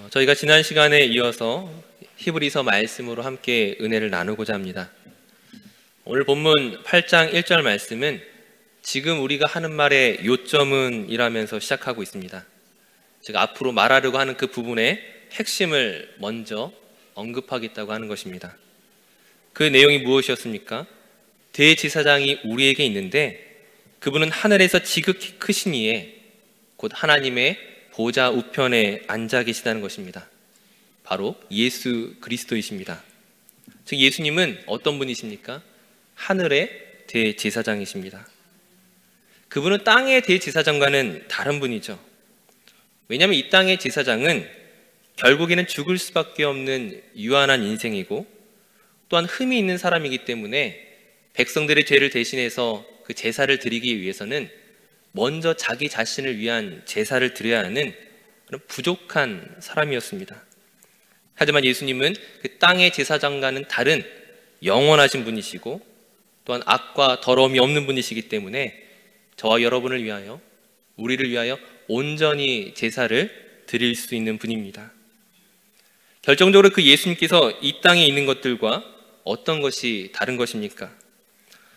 저희가 지난 시간에 이어서 히브리서 말씀으로 함께 은혜를 나누고자 합니다. 오늘 본문 8장 1절 말씀은 지금 우리가 하는 말의 요점은 이라면서 시작하고 있습니다. 제가 앞으로 말하려고 하는 그 부분의 핵심을 먼저 언급하겠다고 하는 것입니다. 그 내용이 무엇이었습니까? 대제사장이 우리에게 있는데 그분은 하늘에서 지극히 크신 이에 곧 하나님의 보좌 우편에 앉아 계시다는 것입니다. 바로 예수 그리스도이십니다. 즉 예수님은 어떤 분이십니까? 하늘의 대제사장이십니다. 그분은 땅의 대제사장과는 다른 분이죠. 왜냐하면 이 땅의 제사장은 결국에는 죽을 수밖에 없는 유한한 인생이고 또한 흠이 있는 사람이기 때문에 백성들의 죄를 대신해서 그 제사를 드리기 위해서는 먼저 자기 자신을 위한 제사를 드려야 하는 그런 부족한 사람이었습니다. 하지만 예수님은 그 땅의 제사장과는 다른 영원하신 분이시고 또한 악과 더러움이 없는 분이시기 때문에 저와 여러분을 위하여, 우리를 위하여 온전히 제사를 드릴 수 있는 분입니다. 결정적으로 그 예수님께서 이 땅에 있는 것들과 어떤 것이 다른 것입니까?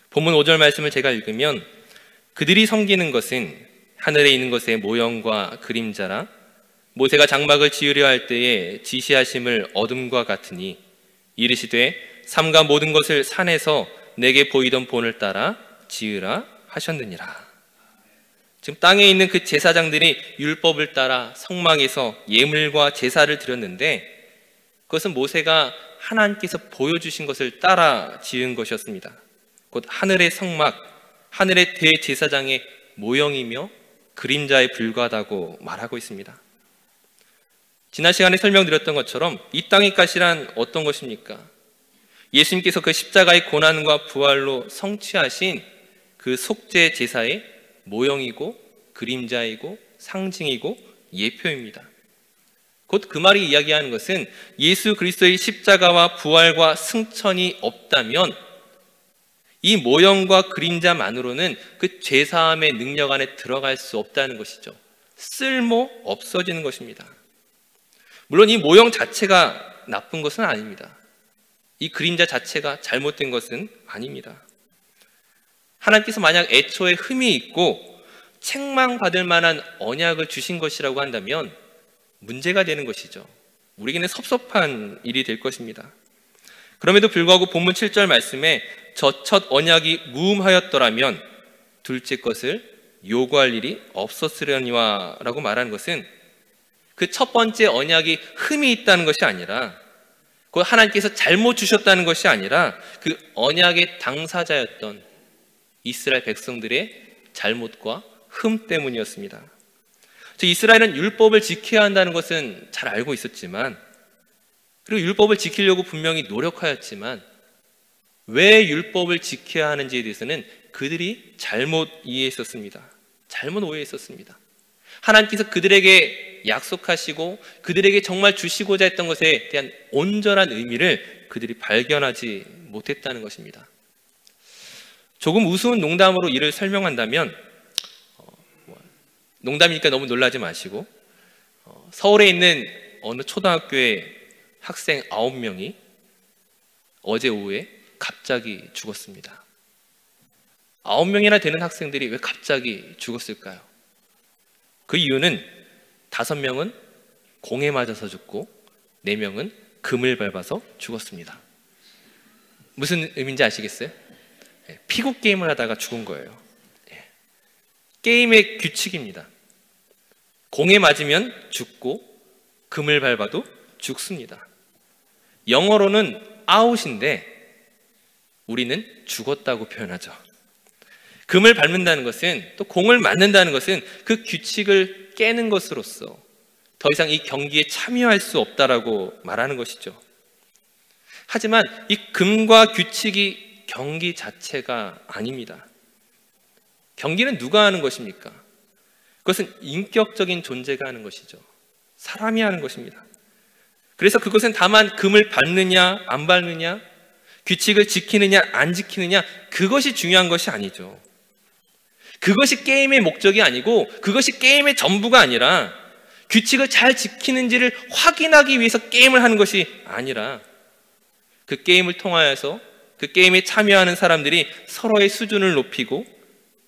본문 5절 말씀을 제가 읽으면 그들이 섬기는 것은 하늘에 있는 것의 모형과 그림자라 모세가 장막을 지으려 할 때에 지시하심을 어둠과 같으니 이르시되 삼가 모든 것을 산에서 내게 보이던 본을 따라 지으라 하셨느니라. 지금 땅에 있는 그 제사장들이 율법을 따라 성막에서 예물과 제사를 드렸는데 그것은 모세가 하나님께서 보여주신 것을 따라 지은 것이었습니다. 곧 하늘의 성막, 하늘의 대제사장의 모형이며 그림자에 불과하다고 말하고 있습니다. 지난 시간에 설명드렸던 것처럼 이 땅의 가시란 어떤 것입니까? 예수님께서 그 십자가의 고난과 부활로 성취하신 그 속죄 제사의 모형이고 그림자이고 상징이고 예표입니다. 곧 그 말이 이야기하는 것은 예수 그리스도의 십자가와 부활과 승천이 없다면 이 모형과 그림자만으로는 그 죄사함의 능력 안에 들어갈 수 없다는 것이죠. 쓸모 없어지는 것입니다. 물론 이 모형 자체가 나쁜 것은 아닙니다. 이 그림자 자체가 잘못된 것은 아닙니다. 하나님께서 만약 애초에 흠이 있고 책망받을 만한 언약을 주신 것이라고 한다면 문제가 되는 것이죠. 우리에게는 섭섭한 일이 될 것입니다. 그럼에도 불구하고 본문 7절 말씀에 저 첫 언약이 무음하였더라면 둘째 것을 요구할 일이 없었으려니와 라고 말하는 것은 그 첫 번째 언약이 흠이 있다는 것이 아니라 그 하나님께서 잘못 주셨다는 것이 아니라 그 언약의 당사자였던 이스라엘 백성들의 잘못과 흠 때문이었습니다. 즉 이스라엘은 율법을 지켜야 한다는 것은 잘 알고 있었지만 그리고 율법을 지키려고 분명히 노력하였지만 왜 율법을 지켜야 하는지에 대해서는 그들이 잘못 이해했었습니다. 잘못 오해했었습니다. 하나님께서 그들에게 약속하시고 그들에게 정말 주시고자 했던 것에 대한 온전한 의미를 그들이 발견하지 못했다는 것입니다. 조금 우스운 농담으로 이를 설명한다면 농담이니까 너무 놀라지 마시고 서울에 있는 어느 초등학교의 학생 9명이 어제 오후에 갑자기 죽었습니다. 9명이나 되는 학생들이 왜 갑자기 죽었을까요? 그 이유는 5명은 공에 맞아서 죽고 4명은 금을 밟아서 죽었습니다. 무슨 의미인지 아시겠어요? 피구 게임을 하다가 죽은 거예요. 게임의 규칙입니다. 공에 맞으면 죽고 금을 밟아도 죽습니다. 영어로는 아웃인데 우리는 죽었다고 표현하죠. 금을 밟는다는 것은 또 공을 맞는다는 것은 그 규칙을 깨는 것으로서 더 이상 이 경기에 참여할 수 없다라고 말하는 것이죠. 하지만 이 금과 규칙이 경기 자체가 아닙니다. 경기는 누가 하는 것입니까? 그것은 인격적인 존재가 하는 것이죠. 사람이 하는 것입니다. 그래서 그것은 다만 금을 밟느냐 안 밟느냐 규칙을 지키느냐 안 지키느냐 그것이 중요한 것이 아니죠. 그것이 게임의 목적이 아니고 그것이 게임의 전부가 아니라 규칙을 잘 지키는지를 확인하기 위해서 게임을 하는 것이 아니라 그 게임을 통하여서 그 게임에 참여하는 사람들이 서로의 수준을 높이고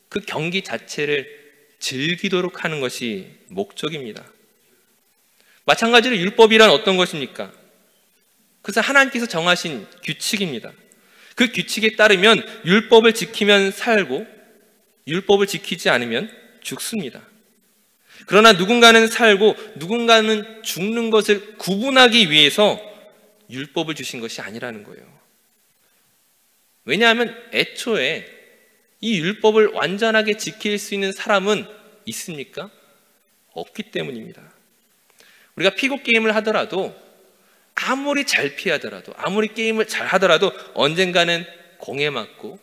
그 경기 자체를 즐기도록 하는 것이 목적입니다. 마찬가지로 율법이란 어떤 것입니까? 그것은 하나님께서 정하신 규칙입니다. 그 규칙에 따르면 율법을 지키면 살고 율법을 지키지 않으면 죽습니다. 그러나 누군가는 살고 누군가는 죽는 것을 구분하기 위해서 율법을 주신 것이 아니라는 거예요. 왜냐하면 애초에 이 율법을 완전하게 지킬 수 있는 사람은 있습니까? 없기 때문입니다. 우리가 피구 게임을 하더라도 아무리 잘 피하더라도 아무리 게임을 잘 하더라도 언젠가는 공에 맞고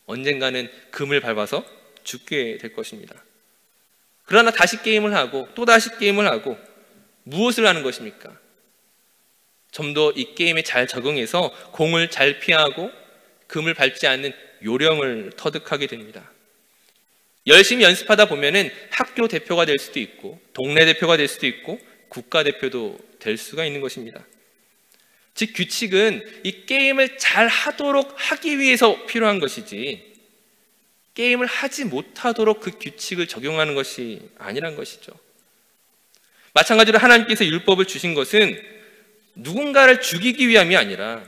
언젠가는 금을 밟아서 죽게 될 것입니다. 그러나 다시 게임을 하고 또 다시 게임을 하고 무엇을 하는 것입니까? 좀 더 이 게임에 잘 적응해서 공을 잘 피하고 금을 밟지 않는 요령을 터득하게 됩니다. 열심히 연습하다 보면은 학교 대표가 될 수도 있고 동네 대표가 될 수도 있고 국가대표도 될 수가 있는 것입니다. 즉 규칙은 이 게임을 잘 하도록 하기 위해서 필요한 것이지 게임을 하지 못하도록 그 규칙을 적용하는 것이 아니란 것이죠. 마찬가지로 하나님께서 율법을 주신 것은 누군가를 죽이기 위함이 아니라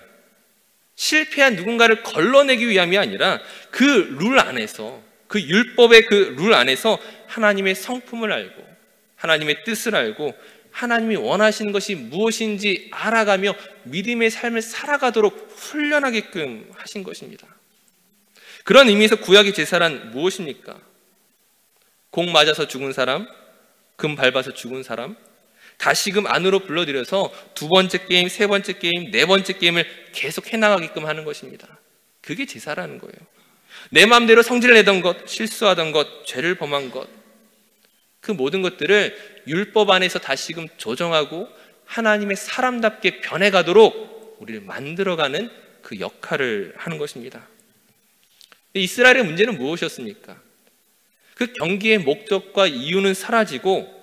실패한 누군가를 걸러내기 위함이 아니라 그 룰 안에서 그 율법의 그 룰 안에서 하나님의 성품을 알고 하나님의 뜻을 알고 하나님이 원하시는 것이 무엇인지 알아가며 믿음의 삶을 살아가도록 훈련하게끔 하신 것입니다. 그런 의미에서 구약의 제사란 무엇입니까? 공 맞아서 죽은 사람, 금 밟아서 죽은 사람, 다시금 안으로 불러들여서 두 번째 게임, 세 번째 게임, 네 번째 게임을 계속 해나가게끔 하는 것입니다. 그게 제사라는 거예요. 내 마음대로 성질을 내던 것, 실수하던 것, 죄를 범한 것, 그 모든 것들을 율법 안에서 다시금 조정하고 하나님의 사람답게 변해가도록 우리를 만들어가는 그 역할을 하는 것입니다. 이스라엘의 문제는 무엇이었습니까? 그 경기의 목적과 이유는 사라지고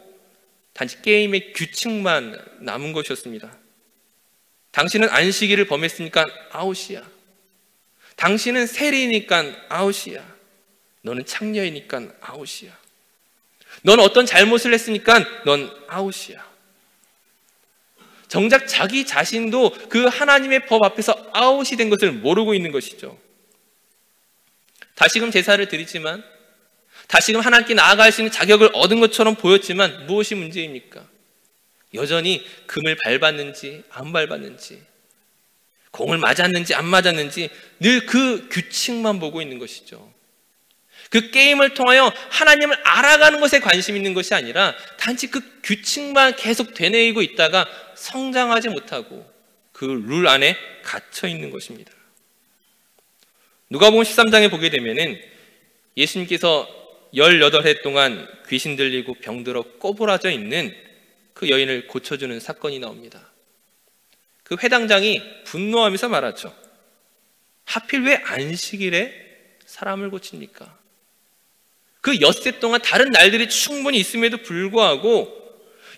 단지 게임의 규칙만 남은 것이었습니다. 당신은 안식일을 범했으니까 아웃이야. 당신은 세리니까 아웃이야. 너는 창녀이니까 아웃이야. 넌 어떤 잘못을 했으니까 넌 아웃이야. 정작 자기 자신도 그 하나님의 법 앞에서 아웃이 된 것을 모르고 있는 것이죠. 다시금 제사를 드리지만 다시금 하나님께 나아갈 수 있는 자격을 얻은 것처럼 보였지만 무엇이 문제입니까? 여전히 금을 밟았는지 안 밟았는지 공을 맞았는지 안 맞았는지 늘 그 규칙만 보고 있는 것이죠. 그 게임을 통하여 하나님을 알아가는 것에 관심 있는 것이 아니라 단지 그 규칙만 계속 되뇌이고 있다가 성장하지 못하고 그 룰 안에 갇혀 있는 것입니다. 누가복음 13장에 보게 되면은 예수님께서 18해 동안 귀신 들리고 병들어 꼬부라져 있는 그 여인을 고쳐주는 사건이 나옵니다. 그 회당장이 분노하면서 말하죠. 하필 왜 안식일에 사람을 고칩니까? 그 엿새 동안 다른 날들이 충분히 있음에도 불구하고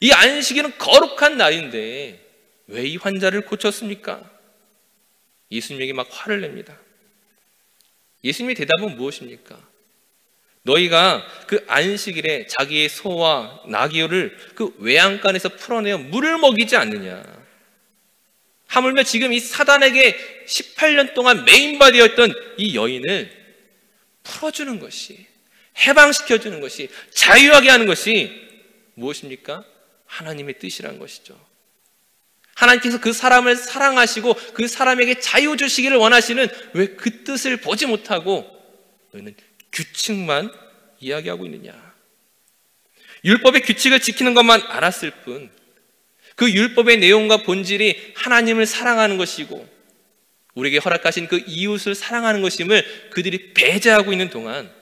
이 안식일은 거룩한 날인데 왜 이 환자를 고쳤습니까? 예수님에게 막 화를 냅니다. 예수님의 대답은 무엇입니까? 너희가 그 안식일에 자기의 소와 나귀를 그 외양간에서 풀어내어 물을 먹이지 않느냐? 하물며 지금 이 사단에게 18년 동안 메인바디였던 이 여인을 풀어주는 것이, 해방시켜주는 것이, 자유하게 하는 것이 무엇입니까? 하나님의 뜻이란 것이죠. 하나님께서 그 사람을 사랑하시고 그 사람에게 자유 주시기를 원하시는 왜 그 뜻을 보지 못하고 너희는 규칙만 이야기하고 있느냐? 율법의 규칙을 지키는 것만 알았을 뿐 그 율법의 내용과 본질이 하나님을 사랑하는 것이고 우리에게 허락하신 그 이웃을 사랑하는 것임을 그들이 배제하고 있는 동안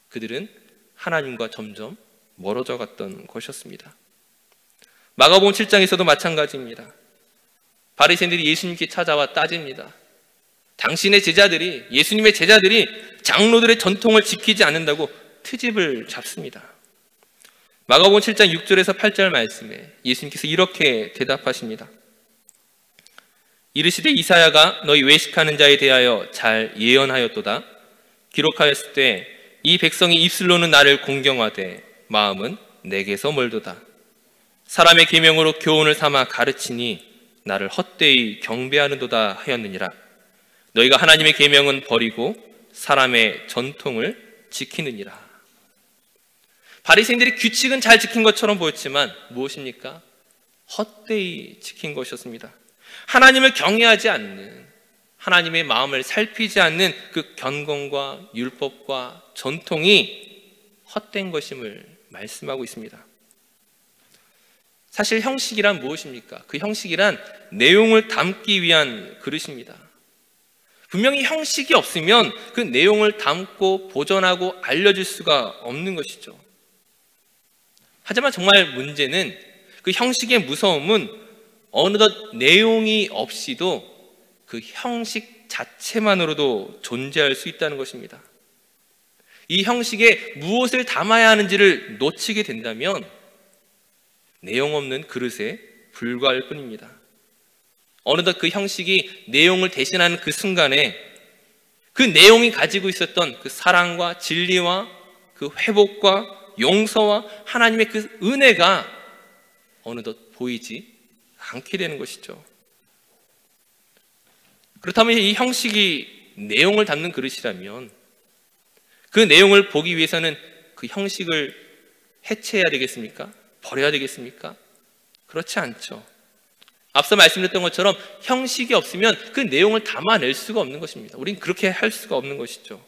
그들은 하나님과 점점 멀어져 갔던 것이었습니다. 마가복음 7장에서도 마찬가지입니다. 바리새인들이 예수님께 찾아와 따집니다. 당신의 제자들이, 예수님의 제자들이 장로들의 전통을 지키지 않는다고 트집을 잡습니다. 마가복음 7장 6절에서 8절 말씀에 예수님께서 이렇게 대답하십니다. 이르시되 이사야가 너희 외식하는 자에 대하여 잘 예언하였도다. 기록하였을 때 이 백성이 입술로는 나를 공경하되 마음은 내게서 멀도다. 사람의 계명으로 교훈을 삼아 가르치니 나를 헛되이 경배하는도다 하였느니라. 너희가 하나님의 계명은 버리고 사람의 전통을 지키느니라. 바리새인들이 규칙은 잘 지킨 것처럼 보였지만 무엇입니까? 헛되이 지킨 것이었습니다. 하나님을 경외하지 않는, 하나님의 마음을 살피지 않는 그 경건과 율법과 전통이 헛된 것임을 말씀하고 있습니다. 사실 형식이란 무엇입니까? 그 형식이란 내용을 담기 위한 그릇입니다. 분명히 형식이 없으면 그 내용을 담고 보존하고 알려줄 수가 없는 것이죠. 하지만 정말 문제는 그 형식의 무서움은 어느덧 내용이 없이도 그 형식 자체만으로도 존재할 수 있다는 것입니다. 이 형식에 무엇을 담아야 하는지를 놓치게 된다면 내용 없는 그릇에 불과할 뿐입니다. 어느덧 그 형식이 내용을 대신하는 그 순간에 그 내용이 가지고 있었던 그 사랑과 진리와 그 회복과 용서와 하나님의 그 은혜가 어느덧 보이지 않게 되는 것이죠. 그렇다면 이 형식이 내용을 담는 그릇이라면 그 내용을 보기 위해서는 그 형식을 해체해야 되겠습니까? 버려야 되겠습니까? 그렇지 않죠. 앞서 말씀드렸던 것처럼 형식이 없으면 그 내용을 담아낼 수가 없는 것입니다. 우린 그렇게 할 수가 없는 것이죠.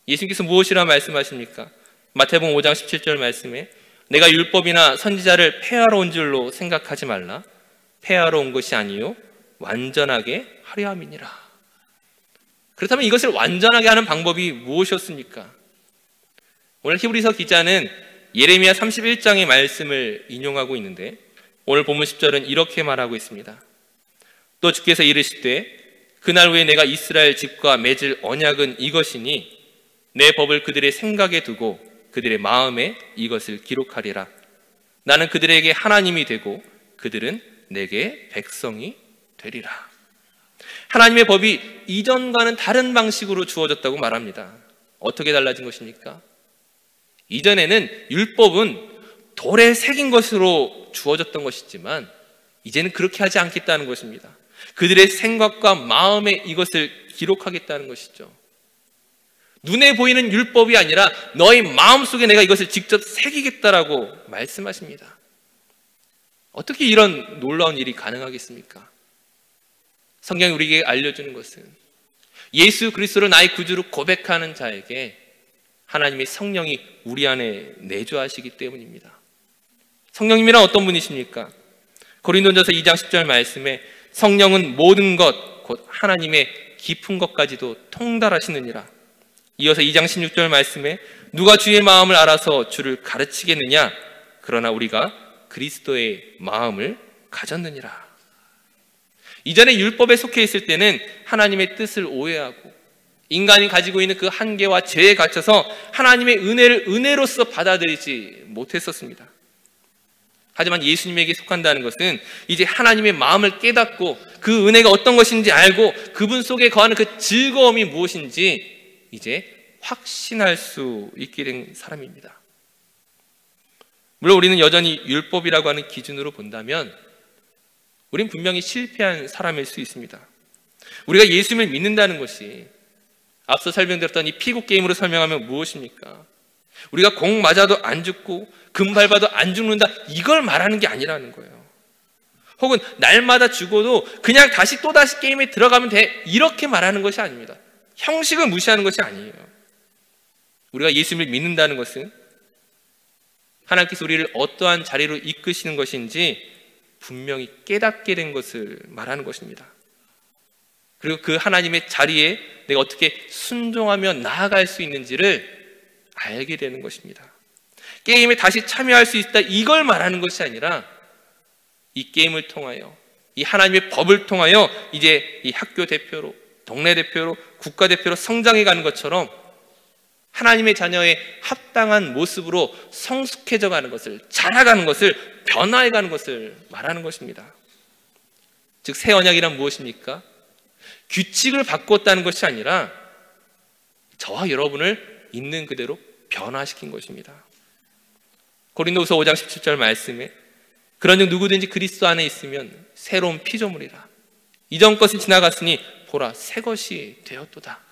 예수님께서 무엇이라 말씀하십니까? 마태복음 5장 17절 말씀에 내가 율법이나 선지자를 폐하러 온 줄로 생각하지 말라. 폐하러 온 것이 아니요 완전하게 하려 함이니라. 그렇다면 이것을 완전하게 하는 방법이 무엇이었습니까? 오늘 히브리서 기자는 예레미야 31장의 말씀을 인용하고 있는데 오늘 본문 10절은 이렇게 말하고 있습니다. 또 주께서 이르시되 그날 후에 내가 이스라엘 집과 맺을 언약은 이것이니 내 법을 그들의 생각에 두고 그들의 마음에 이것을 기록하리라. 나는 그들에게 하나님이 되고 그들은 내게 백성이 되리라. 하나님의 법이 이전과는 다른 방식으로 주어졌다고 말합니다. 어떻게 달라진 것입니까? 이전에는 율법은 돌에 새긴 것으로 주어졌던 것이지만 이제는 그렇게 하지 않겠다는 것입니다. 그들의 생각과 마음에 이것을 기록하겠다는 것이죠. 눈에 보이는 율법이 아니라 너희 마음속에 내가 이것을 직접 새기겠다라고 말씀하십니다. 어떻게 이런 놀라운 일이 가능하겠습니까? 성경이 우리에게 알려주는 것은 예수 그리스도를 나의 구주로 고백하는 자에게 하나님의 성령이 우리 안에 내주하시기 때문입니다. 성령님이란 어떤 분이십니까? 고린도전서 2장 10절 말씀에 성령은 모든 것 곧 하나님의 깊은 것까지도 통달하시느니라. 이어서 2장 16절 말씀에 누가 주의 마음을 알아서 주를 가르치겠느냐? 그러나 우리가 그리스도의 마음을 가졌느니라. 이전에 율법에 속해 있을 때는 하나님의 뜻을 오해하고 인간이 가지고 있는 그 한계와 죄에 갇혀서 하나님의 은혜를 은혜로서 받아들이지 못했었습니다. 하지만 예수님에게 속한다는 것은 이제 하나님의 마음을 깨닫고 그 은혜가 어떤 것인지 알고 그분 속에 거하는 그 즐거움이 무엇인지 이제 확신할 수 있게 된 사람입니다. 물론 우리는 여전히 율법이라고 하는 기준으로 본다면 우린 분명히 실패한 사람일 수 있습니다. 우리가 예수님을 믿는다는 것이 앞서 설명드렸던 이 피구 게임으로 설명하면 무엇입니까? 우리가 공 맞아도 안 죽고 금 밟아도 안 죽는다, 이걸 말하는 게 아니라는 거예요. 혹은 날마다 죽어도 그냥 또다시 게임에 들어가면 돼, 이렇게 말하는 것이 아닙니다. 형식을 무시하는 것이 아니에요. 우리가 예수님을 믿는다는 것은 하나님께서 우리를 어떠한 자리로 이끄시는 것인지 분명히 깨닫게 된 것을 말하는 것입니다. 그리고 그 하나님의 자리에 내가 어떻게 순종하며 나아갈 수 있는지를 알게 되는 것입니다. 게임에 다시 참여할 수 있다, 이걸 말하는 것이 아니라 이 게임을 통하여, 이 하나님의 법을 통하여 이제 이 학교 대표로, 동네 대표로, 국가 대표로 성장해 가는 것처럼 하나님의 자녀의 합당한 모습으로 성숙해져 가는 것을, 자라가는 것을, 변화해 가는 것을 말하는 것입니다. 즉 새 언약이란 무엇입니까? 규칙을 바꿨다는 것이 아니라 저와 여러분을 있는 그대로 변화시킨 것입니다. 고린도후서 5장 17절 말씀에 그런즉 누구든지 그리스도 안에 있으면 새로운 피조물이라. 이전 것이 지나갔으니 보라 새 것이 되었도다.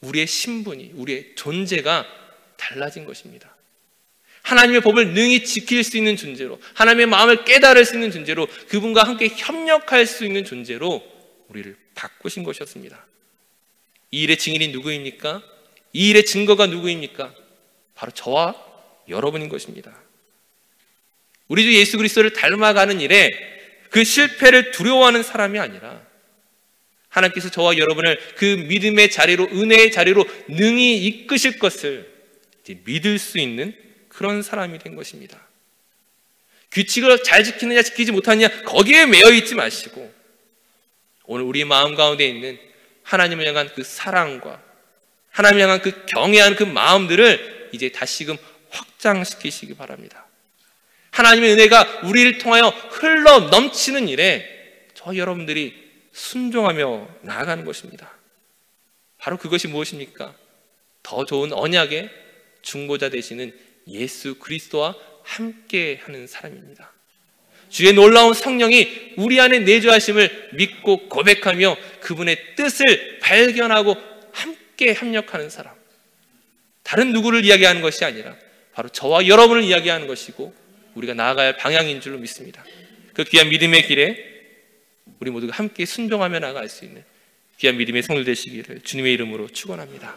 우리의 신분이, 우리의 존재가 달라진 것입니다. 하나님의 법을 능히 지킬 수 있는 존재로, 하나님의 마음을 깨달을 수 있는 존재로, 그분과 함께 협력할 수 있는 존재로 우리를 바꾸신 것이었습니다. 이 일의 증인이 누구입니까? 이 일의 증거가 누구입니까? 바로 저와 여러분인 것입니다. 우리 주 예수 그리스도를 닮아가는 일에 그 실패를 두려워하는 사람이 아니라 하나님께서 저와 여러분을 그 믿음의 자리로, 은혜의 자리로 능히 이끄실 것을 이제 믿을 수 있는 그런 사람이 된 것입니다. 규칙을 잘 지키느냐 지키지 못하느냐 거기에 매여 있지 마시고 오늘 우리 마음 가운데 있는 하나님을 향한 그 사랑과 하나님을 향한 그 경외하는 그 마음들을 이제 다시금 확장시키시기 바랍니다. 하나님의 은혜가 우리를 통하여 흘러 넘치는 일에 저 여러분들이 순종하며 나아가는 것입니다. 바로 그것이 무엇입니까? 더 좋은 언약의 중보자 되시는 예수 그리스도와 함께 하는 사람입니다. 주의 놀라운 성령이 우리 안에 내주하심을 믿고 고백하며 그분의 뜻을 발견하고 함께 협력하는 사람. 다른 누구를 이야기하는 것이 아니라 바로 저와 여러분을 이야기하는 것이고 우리가 나아가야 할 방향인 줄로 믿습니다. 그 귀한 믿음의 길에 우리 모두가 함께 순종하며 나아갈 수 있는 귀한 믿음의 성도 되시기를 주님의 이름으로 축원합니다.